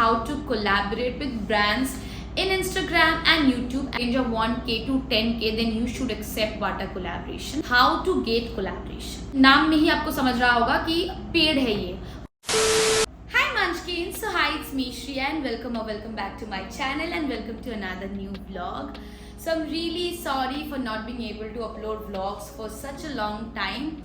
how to collaborate with brands in Instagram and YouTube range of 1K to 10K, then you should accept Bata collaboration. How to get collaboration? नाम में ही आपको समझ रहा होगा कि paid है ये. Hi Munchkins, so hi, it's me Shriya and welcome back to my channel and welcome to another new vlog. So I'm really sorry for not being able to upload vlogs for such a long time.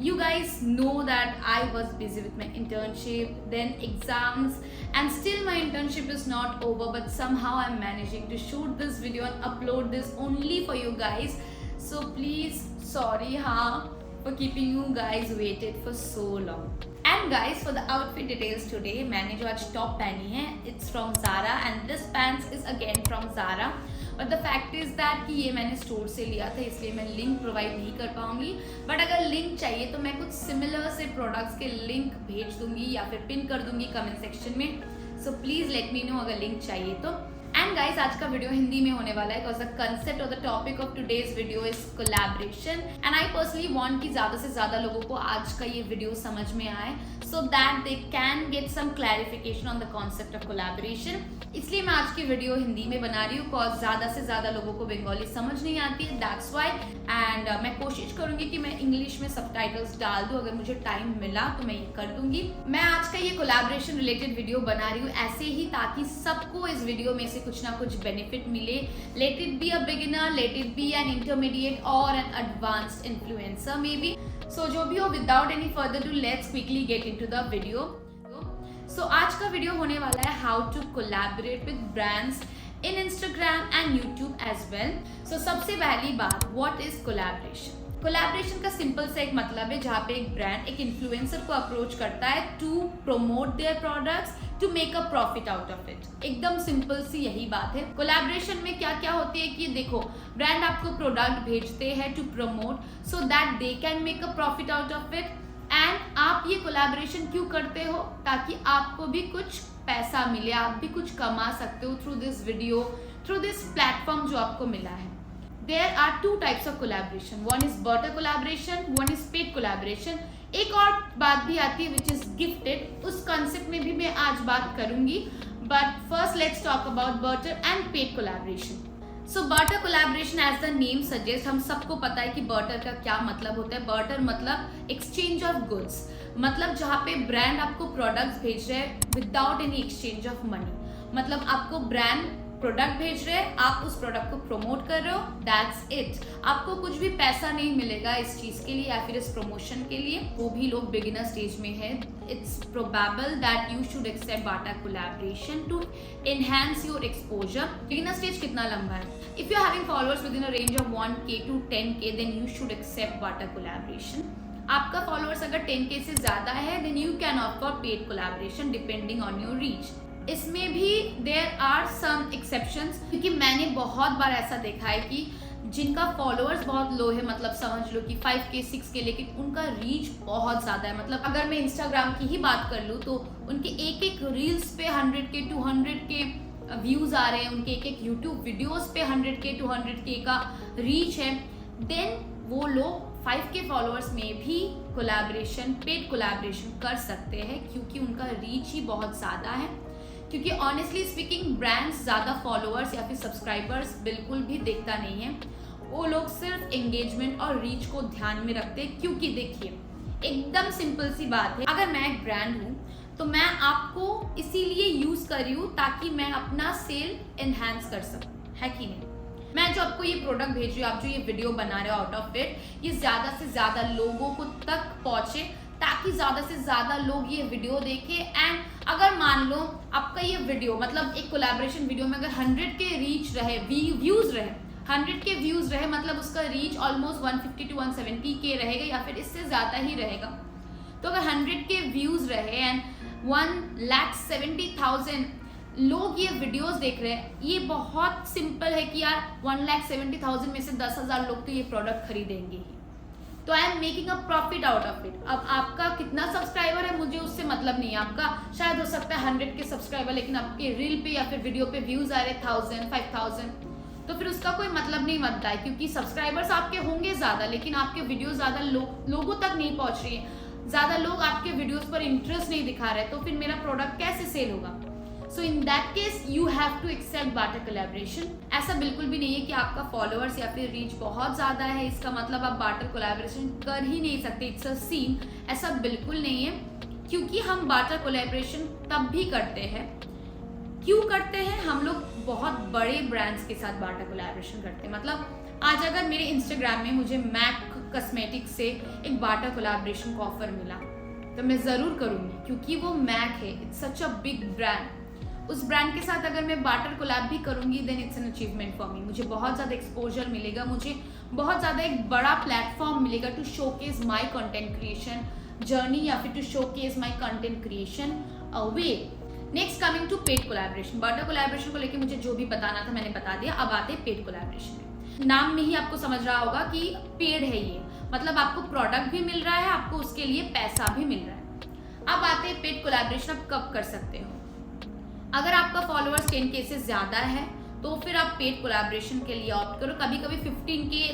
You guys know that I was busy with my internship, then exams, and still my internship is not over, but somehow I'm managing to shoot this video and upload this only for you guys. So please, sorry for keeping you guys waited for so long. And guys, for the outfit details today, मैंने जो आज top पहनी है, it's from Zara and this pants is again from Zara. But the fact is that कि ये मैंने store से लिया था, इसलिए मैं लिंक प्रोवाइड नहीं कर पाऊंगी. बट अगर लिंक चाहिए तो मैं कुछ सिमिलर से प्रोडक्ट्स के लिंक भेज दूंगी या फिर पिन कर दूंगी कमेंट सेक्शन में. So please let me know अगर लिंक चाहिए तो. एंड गाइस, आज का वीडियो हिंदी में होने वाला है बिकॉज द कंसेप्ट और the topic of today's video is collaboration. And I personally want कि ज्यादा से ज्यादा लोगों को आज का ये वीडियो समझ में आए so that they can get some clarification on the concept of collaboration. इसलिए मैं आज की वीडियो हिंदी में बना रही हूँ बिकॉज ज़्यादा से ज़्यादा लोगों को बंगाली समझ नहीं आती है, दैट्स वाई. एंड मैं कोशिश करूँगी कि मैं इंग्लिश में सबटाइटल्स डाल दूँ, अगर मुझे टाइम मिला तो मैं ये कर दूँगी. मैं आज का ये कोलैबोरेशन रिलेटेड वीडियो बना रही हूँ ऐसे ही ताकि सबको इस वीडियो में से कुछ ना कुछ बेनिफिट मिले. Let it be a beginner, let it be an intermediate और an advanced influencer may be. So जो भी हो, without any further do let's quickly get into the video. So आज का वीडियो होने वाला है how to collaborate with brands in Instagram and YouTube as well. So सबसे पहली बात, व्हाट इज कोलैबोरेशन? कोलैबोरेशन का सिंपल सा एक मतलब है जहाँ पे एक ब्रांड एक इन्फ्लुएंसर को अप्रोच करता है to promote their products to make a profit out of it. एकदम सिंपल सी यही बात है. कोलैबोरेशन में क्या क्या होती है कि देखो, ब्रांड आपको प्रोडक्ट भेजते हैं to promote so that they can make a profit out of it. And आप ये कोलैबोरेशन क्यों करते हो? ताकि आपको भी कुछ पैसा मिले, आप भी कुछ कमा सकते हो through this video, through this platform जो आपको मिला है. There are two types of collaboration. One is barter collaboration, one is paid collaboration. एक और बात भी आती है which is gifted. उस concept में भी मैं आज बात करूंगी. But first let's talk about barter and paid collaboration. So barter collaboration as the name suggests, हम सबको पता है कि barter का क्या मतलब होता है. barter मतलब exchange of goods. मतलब जहाँ पे ब्रांड आपको प्रोडक्ट्स भेज रहे हैं without any exchange of money. मतलब आपको ब्रांड प्रोडक्ट भेज रहे हैं, आप उस प्रोडक्ट को प्रमोट कर रहे हो, दैट्स इट. आपको कुछ भी पैसा नहीं मिलेगा इस चीज के लिए या फिर इस प्रमोशन के लिए. वो भी लोग बिगिनर स्टेज में है. It's probable that you should accept barter collaboration to enhance your exposure. Beginner stage कितना लंबा है? If you are having followers within a range of 1K to 10K, then you should accept barter collaboration. आपका followers अगर 10K से ज्यादा है then you can offer paid collaboration depending on your reach. इसमें भी there are some exceptions, क्योंकि मैंने बहुत बार ऐसा देखा है कि जिनका फॉलोअर्स बहुत लो है, मतलब समझ लो कि 5K 6K, लेकिन उनका रीच बहुत ज़्यादा है. मतलब अगर मैं इंस्टाग्राम की ही बात कर लूँ तो उनके एक एक रील्स पे 100K 200K व्यूज़ आ रहे हैं, उनके एक एक यूट्यूब वीडियोज़ पे 100K 200K का रीच है. देन वो लोग 5K फॉलोअर्स में भी कोलैबोरेशन, पेड कोलैबोरेशन कर सकते हैं क्योंकि उनका रीच ही बहुत ज़्यादा है. क्योंकि ऑनेस्टली स्पीकिंग ब्रांड्स ज़्यादा फॉलोअर्स या फिर सब्सक्राइबर्स बिल्कुल भी देखता नहीं है. वो लोग सिर्फ एंगेजमेंट और रीच को ध्यान में रखते हैं. क्योंकि देखिए, एकदम सिंपल सी बात है, अगर मैं एक ब्रांड हूँ तो मैं आपको इसीलिए यूज़ कर रही हूँ ताकि मैं अपना सेल एनहांस कर सकूँ, है कि नहीं? मैं जो आपको ये प्रोडक्ट भेज रही हूँ, आप जो ये वीडियो बना रहे हो आउट ऑफ इट, ये ज़्यादा से ज़्यादा लोगों को तक पहुँचे ताकि ज़्यादा से ज़्यादा लोग ये वीडियो देखें. एंड अगर मान लो आपका ये वीडियो, मतलब एक कोलैबोरेशन वीडियो में अगर 100K रीच रहे, व्यूज़ रहे, 100K व्यूज़ रहे, मतलब उसका रीच ऑलमोस्ट 150 to 170K रहेगा या फिर इससे ज़्यादा ही रहेगा. तो अगर 100K व्यूज़ रहे एंड 1,70,000 लोग ये वीडियोस देख रहे हैं, ये बहुत सिंपल है कि यार 1,70,000 में से 10,000 लोग तो ये प्रोडक्ट खरीदेंगे ही. तो I am making a profit out of it. अब आपका कितना सब्सक्राइबर है मुझे उससे मतलब नहीं है. आपका शायद हो सकता है 100K सब्सक्राइबर, लेकिन आपके रील पे या फिर वीडियो पे व्यूज आ रहे 1000 5000, तो फिर उसका कोई मतलब नहीं बनता है क्योंकि सब्सक्राइबर्स आपके होंगे ज़्यादा लेकिन आपके वीडियो ज़्यादा लोगों तक नहीं पहुँच रही है. ज़्यादा लोग आपके वीडियोस पर इंटरेस्ट नहीं दिखा रहे, तो फिर मेरा प्रोडक्ट कैसे सेल होगा? So in that case you have to accept barter collaboration. ऐसा बिल्कुल भी नहीं है कि आपका फॉलोअर्स या फिर रीच बहुत ज़्यादा है इसका मतलब आप बार्टर कोलैबोरेशन कर ही नहीं सकते, इट्स अ सीन। ऐसा बिल्कुल नहीं है, क्योंकि हम बार्टर कोलैबोरेशन तब भी करते हैं। क्यों करते हैं? हम लोग बहुत बड़े ब्रांड्स के साथ बार्टर कोलैबोरेशन करते हैं। मतलब आज अगर मेरे इंस्टाग्राम में मुझे मैक कॉस्मेटिक्स से एक बार्टर कोलैबोरेशन का ऑफर मिला तो मैं ज़रूर करूँगी, क्योंकि वो मैक है, it's such a big brand. उस ब्रांड के साथ अगर मैं बार्टर कोलैब भी करूँगी then it's an achievement for me. मुझे बहुत ज़्यादा एक्सपोजर मिलेगा, मुझे बहुत ज़्यादा एक बड़ा प्लेटफॉर्म मिलेगा to showcase my content creation journey या फिर to showcase my content creation way. Next coming to paid collaboration. Barter collaboration को लेकर मुझे जो भी बताना था मैंने बता दिया। अब आते हैं पेड कोलैबोरेशन में। नाम में ही आपको समझ रहा होगा कि पेड है ये, मतलब आपको प्रोडक्ट भी मिल रहा है, आपको उसके लिए पैसा भी मिल रहा है। अब आते हैं पेड कोलैबोरेशन आप कब कर सकते हो। अगर आपका फॉलोअर्स 10K से ज़्यादा है तो फिर आप पेड कोलैबोरेशन के लिए ऑप्ट करो। कभी कभी 15K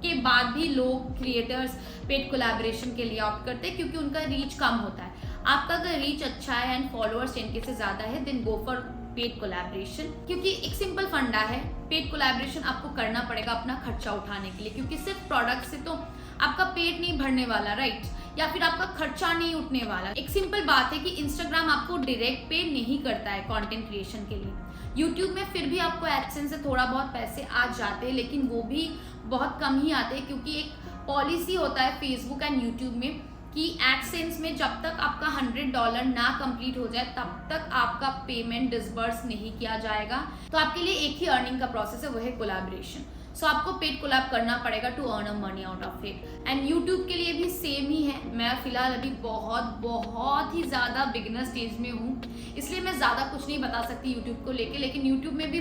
के बाद भी लोग क्रिएटर्स पेड कोलैबोरेशन के लिए ऑप्ट करते हैं, क्योंकि उनका रीच कम होता है। आपका अगर रीच अच्छा है एंड फॉलोअर्स 10K से ज़्यादा है then go for paid collaboration, क्योंकि एक सिंपल फंडा है, पेड कोलैबोरेशन आपको करना पड़ेगा अपना खर्चा उठाने के लिए, क्योंकि सिर्फ प्रोडक्ट से तो आपका पेट नहीं भरने वाला, राइट, या फिर आपका खर्चा नहीं उठने वाला। एक सिंपल बात है कि इंस्टाग्राम आपको डायरेक्ट पे नहीं करता है कंटेंट क्रिएशन के लिए। यूट्यूब में फिर भी आपको एडसेंस से थोड़ा बहुत पैसे आ जाते हैं, लेकिन वो भी बहुत कम ही आते हैं, क्योंकि एक पॉलिसी होता है फेसबुक एंड यूट्यूब में कि एडसेंस में जब तक आपका $100 ना कंप्लीट हो जाए तब तक आपका पेमेंट डिसबर्स नहीं किया जाएगा। तो आपके लिए एक ही अर्निंग का प्रोसेस है, वो है कोलैबोरेशन। सो आपको पेड कोलैब करना पड़ेगा to earn a money out of it. And YouTube के लिए भी सेम ही है। मैं फिलहाल अभी बहुत ही ज़्यादा बिगिनर स्टेज में हूँ, इसलिए मैं ज़्यादा कुछ नहीं बता सकती यूट्यूब को लेके। लेकिन यूट्यूब में भी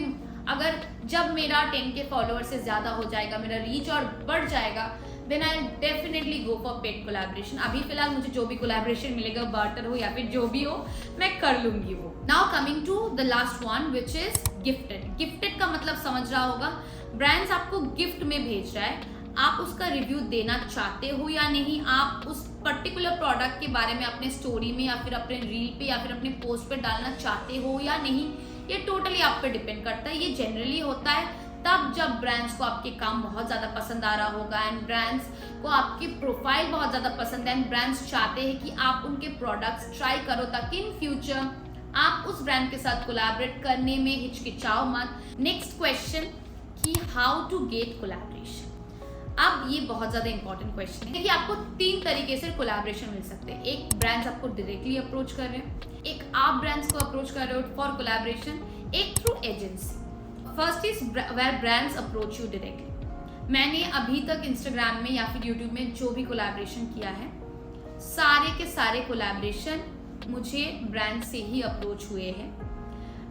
अगर जब मेरा 10K फॉलोअर से ज़्यादा हो जाएगा, मेरा रीच और बढ़ जाएगा, then I definitely go for paid collaboration. अभी फिलहाल मुझे जो भी कोलैबोरेशन मिलेगा, बार्टर हो या फिर जो भी हो, मैं कर लूंगी वो। Now coming to the last one which is gifted. Gifted का मतलब समझ रहा होगा, ब्रांड्स आपको गिफ्ट में भेज रहा है, आप उसका रिव्यू देना चाहते हो या नहीं, आप उस पर्टिकुलर प्रोडक्ट के बारे में अपने स्टोरी में या फिर अपने रील पे या फिर अपने पोस्ट पे डालना चाहते हो या नहीं, ये टोटली आप पे डिपेंड करता है। ये जनरली होता है तब जब ब्रांड्स को आपके काम बहुत ज़्यादा पसंद आ रहा होगा एंड ब्रांड्स को आपकी प्रोफाइल बहुत ज़्यादा पसंद है एंड ब्रांड्स चाहते हैं कि आप उनके प्रोडक्ट्स ट्राई करो, ताकि इन फ्यूचर आप उस ब्रांड के साथ कोलैबोरेट करने में हिचकिचाओ मत। नेक्स्ट क्वेश्चन कि हाउ टू गेट कोलैबोरेशन। अब ये बहुत ज़्यादा इंपॉर्टेंट क्वेश्चन है। देखिए, आपको 3 तरीके से कोलैबोरेशन मिल सकते हैं। एक, ब्रांड्स आपको डायरेक्टली अप्रोच कर रहे हैं, एक आप ब्रांड्स को अप्रोच कर रहे हो फॉर कोलैबोरेशन, एक through agency. First is where brands approach you directly. मैंने अभी तक इंस्टाग्राम में या फिर यूट्यूब में जो भी कोलैबोरेशन किया है, सारे के सारे कोलैबोरेशन मुझे ब्रांड से ही अप्रोच हुए हैं।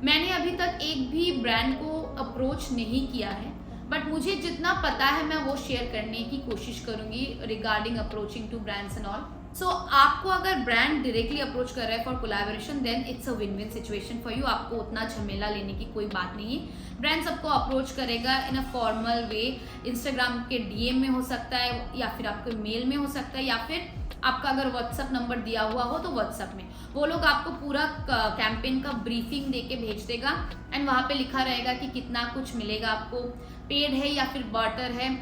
मैंने अभी तक एक भी ब्रांड को अप्रोच नहीं किया है, बट मुझे जितना पता है मैं वो शेयर करने की कोशिश करूंगी regarding approaching to brands and all. So आपको अगर ब्रांड डायरेक्टली अप्रोच कर रहा है for collaboration then it's a win win situation for you. आपको उतना झमेला लेने की कोई बात नहीं है। ब्रांड्स आपको अप्रोच करेगा इन अ फॉर्मल वे, इंस्टाग्राम के DM में हो सकता है या फिर आपके मेल में हो सकता है, या फिर आपका अगर व्हाट्सअप नंबर दिया हुआ हो तो व्हाट्सअप में। वो लोग आपको पूरा कैंपेन का ब्रीफिंग देके भेज देगा एंड वहाँ पे लिखा रहेगा कि कितना कुछ मिलेगा आपको, पेड है या फिर बार्टर है।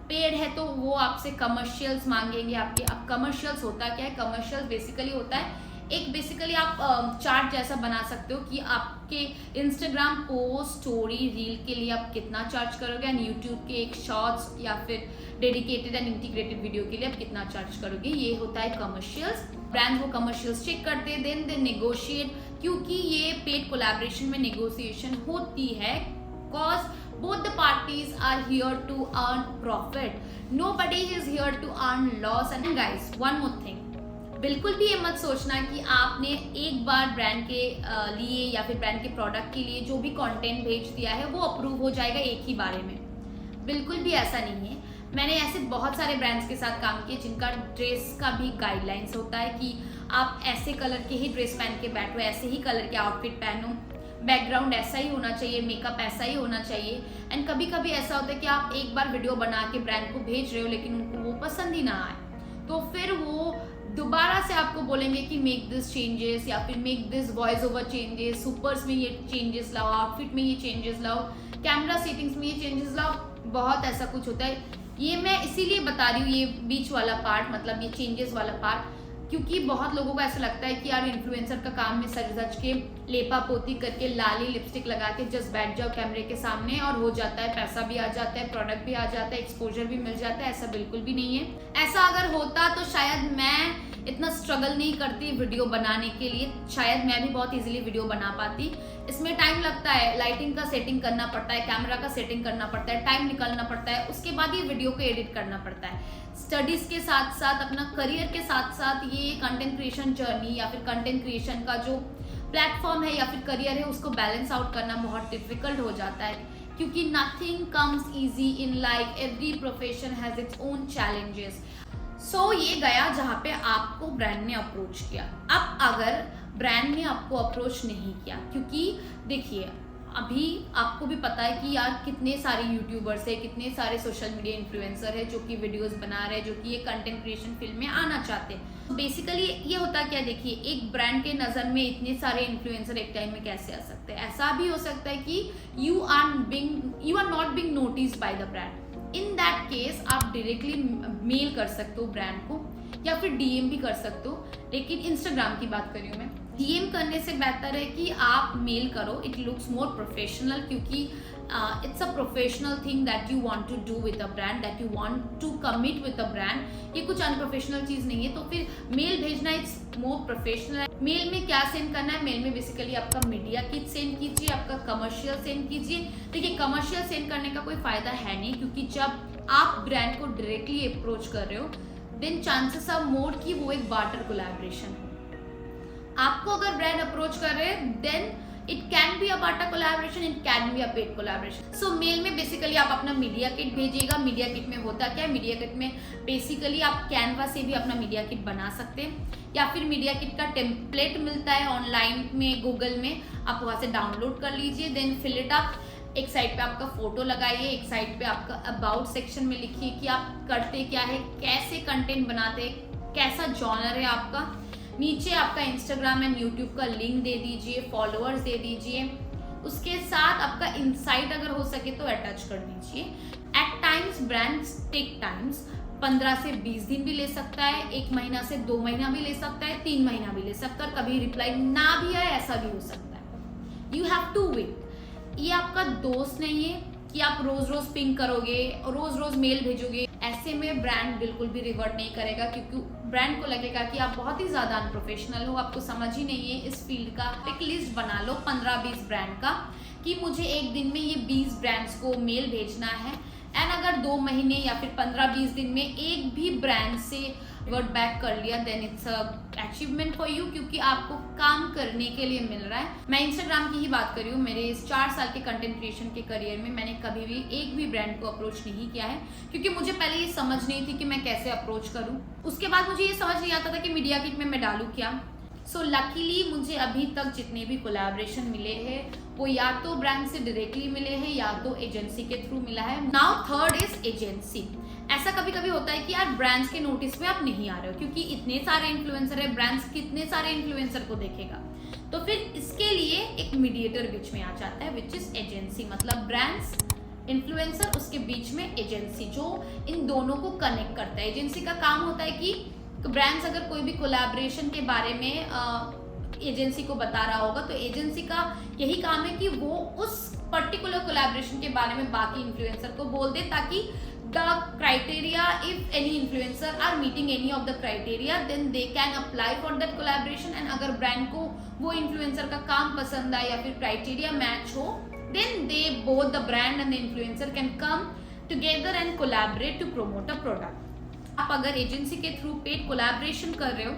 पेड है तो वो आपसे कमर्शियल्स मांगेंगे आपके। अब कमर्शियल्स होता क्या है? कमर्शियल्स बेसिकली होता है एक बेसिकली आप चार्ट जैसा बना सकते हो कि आपके इंस्टाग्राम पोस्ट, स्टोरी, रील के लिए आप कितना चार्ज करोगे एंड यूट्यूब के एक शॉर्ट्स या फिर डेडिकेटेड एंड इंटीग्रेटेड वीडियो के लिए आप कितना चार्ज करोगे। ये होता है कमर्शियल्स। ब्रांड्स वो कमर्शियल्स चेक करते हैं, देन दे नेगोशिएट, क्योंकि ये पेड कोलैबोरेशन में नेगोशिएशन होती है cause both the parties are here to earn profit, nobody is here to earn loss। and guys, one more thing, बिल्कुल भी ये मत सोचना कि आपने एक बार ब्रांड के लिए या फिर ब्रांड के प्रोडक्ट के लिए जो भी कंटेंट भेज दिया है वो अप्रूव हो जाएगा एक ही बारे में। बिल्कुल भी ऐसा नहीं है। मैंने ऐसे बहुत सारे ब्रांड्स के साथ काम किए जिनका ड्रेस का भी गाइडलाइंस होता है कि आप ऐसे कलर के ही ड्रेस पहन के बैठो, ऐसे ही कलर के आउटफिट पहनो, बैकग्राउंड ऐसा ही होना चाहिए, मेकअप ऐसा ही होना चाहिए। एंड कभी कभी ऐसा होता है कि आप एक बार वीडियो बना के ब्रांड को भेज रहे हो लेकिन उनको वो पसंद ही ना आए, तो फिर वो दोबारा से आपको बोलेंगे कि मेक दिस चेंजेस या फिर make this voice over changes, supers में ये चेंजेस लाओ, आउटफिट में ये चेंजेस लाओ, कैमरा सेटिंग्स में ये चेंजेस लाओ, बहुत ऐसा कुछ होता है। ये मैं इसीलिए बता रही हूँ, ये बीच वाला पार्ट, मतलब ये चेंजेस वाला पार्ट, क्योंकि बहुत लोगों को ऐसा लगता है कि यार इन्फ्लुएंसर का काम में सज धज के लेपा पोती करके लाली लिपस्टिक लगा के जस्ट बैठ जाओ कैमरे के सामने और हो जाता है, पैसा भी आ जाता है, प्रोडक्ट भी आ जाता है, एक्सपोजर भी मिल जाता है। ऐसा बिल्कुल भी नहीं है। ऐसा अगर होता तो शायद मैं इतना स्ट्रगल नहीं करती वीडियो बनाने के लिए, शायद मैं भी बहुत इजीली वीडियो बना पाती। इसमें टाइम लगता है, लाइटिंग का सेटिंग करना पड़ता है, कैमरा का सेटिंग करना पड़ता है, टाइम निकालना पड़ता है, उसके बाद ये वीडियो को एडिट करना पड़ता है। स्टडीज के साथ साथ, अपना करियर के साथ साथ ये कंटेंट क्रिएशन जर्नी या फिर कंटेंट क्रिएशन का जो प्लेटफॉर्म है या फिर करियर है, उसको बैलेंस आउट करना बहुत डिफिकल्ट हो जाता है, क्योंकि nothing comes easy in life, every profession has its own challenges. So ये गया जहाँ पे आपको ब्रांड ने अप्रोच किया। अब अगर ब्रांड ने आपको अप्रोच नहीं किया, क्योंकि देखिए अभी आपको भी पता है कि यार कितने सारे यूट्यूबर्स है, कितने सारे सोशल मीडिया इन्फ्लुएंसर है जो कि वीडियोस बना रहे हैं, जो कि ये कंटेंट क्रिएशन फील्ड में आना चाहते हैं। बेसिकली ये होता क्या, देखिए एक ब्रांड के नज़र में इतने सारे इन्फ्लुएंसर एक टाइम में कैसे आ सकते हैं। ऐसा भी हो सकता है कि you are not being noticed by the brand. In that case आप डायरेक्टली मेल कर सकते हो ब्रांड को या फिर डीएम भी कर सकते हो, लेकिन इंस्टाग्राम की बात कर रही हूँ मैं। डीएम करने से बेहतर है कि आप मेल करो, इट लुक्स मोर प्रोफेशनल, क्योंकि it's a professional thing that you want to do with a brand, that you want to commit with a brand. ये कुछ अनप्रोफेशनल चीज़ नहीं है, तो फिर मेल भेजना इट्स मोर प्रोफेशनल। मेल में क्या सेंड करना है, मेल में बेसिकली आपका मीडिया किट सेंड कीजिए, आपका कमर्शियल सेंड कीजिए। देखिए कमर्शियल सेंड करने का कोई फ़ायदा है नहीं, क्योंकि जब आप ब्रांड को डायरेक्टली अप्रोच कर रहे हो देन चांसेस आर मोर कि वो एक बार्टर कोलैबोरेशन हो। आपको अगर ब्रांड अप्रोच कर रहे हैं then it can be a barter collaboration, it can be a paid collaboration. So mail में बेसिकली आप अपना मीडिया किट भेजिएगा। मीडिया किट में होता क्या है, मीडिया किट में बेसिकली आप कैनवा से भी अपना मीडिया किट बना सकते हैं, या फिर मीडिया किट का टेम्पलेट मिलता है ऑनलाइन में, गूगल में, आप वहाँ से डाउनलोड कर लीजिए। Then fill it up. एक साइड पे आपका फोटो लगाइए, एक साइड पे आपका अबाउट सेक्शन में लिखिए कि आप करते क्या है, कैसे कंटेंट बनाते हैं, कैसा जॉनर है आपका। नीचे आपका इंस्टाग्राम एंड यूट्यूब का लिंक दे दीजिए, फॉलोअर्स दे दीजिए। उसके साथ आपका इनसाइट अगर हो सके तो अटैच कर दीजिए। At times brands tech times, 15 से 20 दिन भी ले सकता है, 1 महीना से 2 महीना भी ले सकता है, 3 महीना भी ले सकता है, कभी रिप्लाई ना भी आए ऐसा भी हो सकता है। You have to wait. ये आपका दोस्त नहीं है कि आप रोज रोज पिंग करोगे और रोज रोज मेल भेजोगे। ऐसे में ब्रांड बिल्कुल भी रिवर्ट नहीं करेगा, क्योंकि ब्रांड को लगेगा कि आप बहुत ही ज़्यादा अनप्रोफेशनल हो, आपको समझ ही नहीं है इस फील्ड का। एक लिस्ट बना लो 15-20 ब्रांड का कि मुझे एक दिन में ये 20 ब्रांड्स को मेल भेजना है, एंड अगर 2 महीने या फिर 15-20 दिन में एक भी ब्रांड से वर्ड बैक कर लिया then it's a achievement for you, क्योंकि आपको काम करने के लिए मिल रहा है। मैं इंस्टाग्राम की ही बात कर रही हूँ। मेरे इस 4 साल के कंटेंट क्रिएशन के करियर में मैंने कभी भी एक भी ब्रांड को अप्रोच नहीं किया है, क्योंकि मुझे पहले ये समझ नहीं थी कि मैं कैसे अप्रोच करूँ। उसके बाद मुझे ये समझ नहीं आता था कि मीडिया किट में मैं डालूँ क्या। सो लकीली मुझे अभी तक जितने भी कोलैबोरेशन मिले हैं वो या तो ब्रांड से डायरेक्टली मिले हैं या तो एजेंसी के थ्रू मिला है। Now third is agency. ऐसा कभी कभी होता है कि यार ब्रांड्स के नोटिस में आप नहीं आ रहे हो, क्योंकि इतने सारे इन्फ्लुएंसर है, ब्रांड्स कितने सारे इन्फ्लुएंसर को देखेगा। तो फिर इसके लिए एक मीडिएटर बीच में आ जाता है, विच इज एजेंसी। मतलब ब्रांड्स, इन्फ्लुएंसर, उसके बीच में एजेंसी जो इन दोनों को कनेक्ट करता है। एजेंसी का काम होता है कि ब्रांड्स अगर कोई भी कोलैबोरेशन के बारे में एजेंसी को बता रहा होगा तो एजेंसी का यही काम है कि वो उस पर्टिकुलर कोलैबोरेशन के बारे में बाकी इन्फ्लुएंसर को बोल दे, ताकि the criteria, if any influencer are meeting any of the criteria then they can apply for that collaboration। and अगर ब्रांड को वो इन्फ्लुएंसर का काम पसंद आए या फिर क्राइटेरिया मैच हो then they both the brand and the influencer can come together and collaborate to promote a product। आप अगर एजेंसी के थ्रू पेड कोलैबोरेशन कर रहे हो,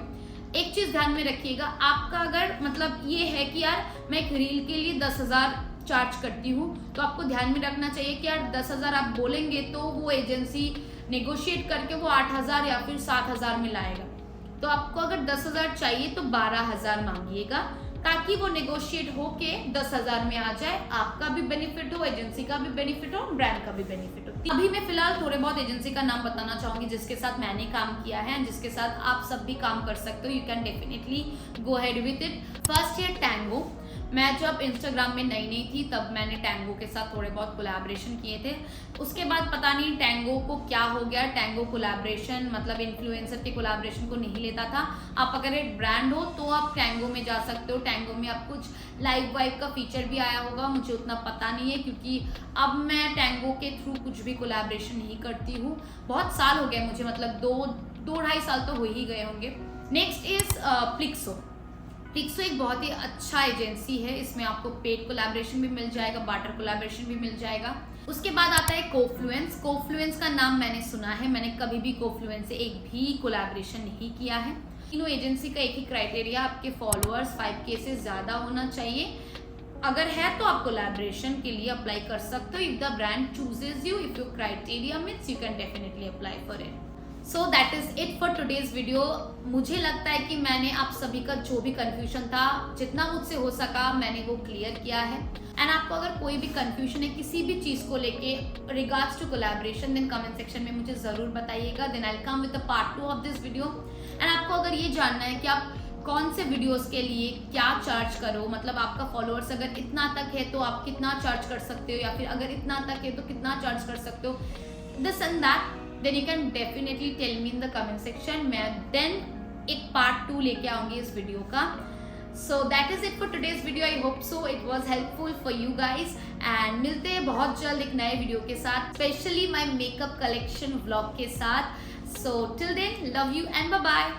एक चीज ध्यान में रखिएगा, आपका अगर मतलब ये है कि यार मैं एक रील के लिए 10,000 चार्ज करती हूँ, तो आपको ध्यान में रखना चाहिए कि यार 10,000 आप बोलेंगे तो वो एजेंसी नेगोशिएट करके वो 8,000 या फिर 7,000 में लाएगा। तो आपको अगर 10,000 चाहिए तो 12,000 मांगिएगा, ताकि वो नेगोशिएट होके 10,000 में आ जाए। आपका भी बेनिफिट हो, एजेंसी का भी बेनिफिट हो, ब्रांड का भी बेनिफिट हो। अभी मैं फिलहाल थोड़े बहुत एजेंसी का नाम बताना चाहूंगी जिसके साथ मैंने काम किया है, जिसके साथ आप सब भी काम कर सकते हो। You can definitely go head with it. First है टैंगो। मैं जब इंस्टाग्राम में नई थी तब मैंने टैंगो के साथ थोड़े बहुत कोलैबोरेशन किए थे। उसके बाद पता नहीं टैंगो को क्या हो गया, टैंगो कोलैबोरेशन मतलब इन्फ्लुएंसर के कोलैबोरेशन को नहीं लेता था। आप अगर एक ब्रांड हो तो आप टैंगो में जा सकते हो। टैंगो में आप कुछ लाइव वाइव का फीचर भी आया होगा, मुझे उतना पता नहीं है क्योंकि अब मैं टैंगो के थ्रू कुछ भी कोलैबोरेशन नहीं करती हूँ। बहुत साल हो गए मुझे, मतलब दो ढाई साल तो हो ही गए होंगे। Next is प्लिक्सो। प्लिक्सो एक बहुत ही अच्छा एजेंसी है। इसमें आपको पेड कोलैबोरेशन भी मिल जाएगा, बार्टर कोलैबोरेशन भी मिल जाएगा। उसके बाद आता है कोफ्लुएंस। कोफ्लुएंस का नाम मैंने सुना है, मैंने कभी भी कोफ्लुएंस से एक भी कोलैबोरेशन नहीं किया है। तीनों एजेंसी का एक ही क्राइटेरिया, आपके फॉलोअर्स 5K से ज़्यादा होना चाहिए। अगर है तो आप कोलैबोरेशन के लिए अप्लाई कर सकते हो। If the brand chooses you, if your criteria means you can definitely apply for it. So that is it for today's video. मुझे लगता है कि मैंने आप सभी का जो भी कंफ्यूजन था, जितना मुझसे हो सका मैंने वो क्लियर किया है। एंड आपको अगर कोई भी कंफ्यूजन है किसी भी चीज़ को लेके regards to collaboration, then comment section में मुझे ज़रूर बताइएगा। Then I will come with the part 2 of this video. And आपको अगर ये जानना है कि आप कौन से वीडियोस के लिए क्या चार्ज करो, मतलब आपका फॉलोअर्स अगर इतना तक है तो आप कितना चार्ज कर सकते हो, या फिर अगर इतना तक है तो कितना चार्ज कर सकते हो, this and that, then you can definitely tell me in the comment section. मैं देन एक पार्ट 2 लेके आऊंगी इस वीडियो का। So that is it for today's video. I hope so it was helpful for you guys. एंड मिलते हैं बहुत जल्द एक नए वीडियो के साथ, specially my makeup collection vlog के साथ। So till then, love you and bye bye.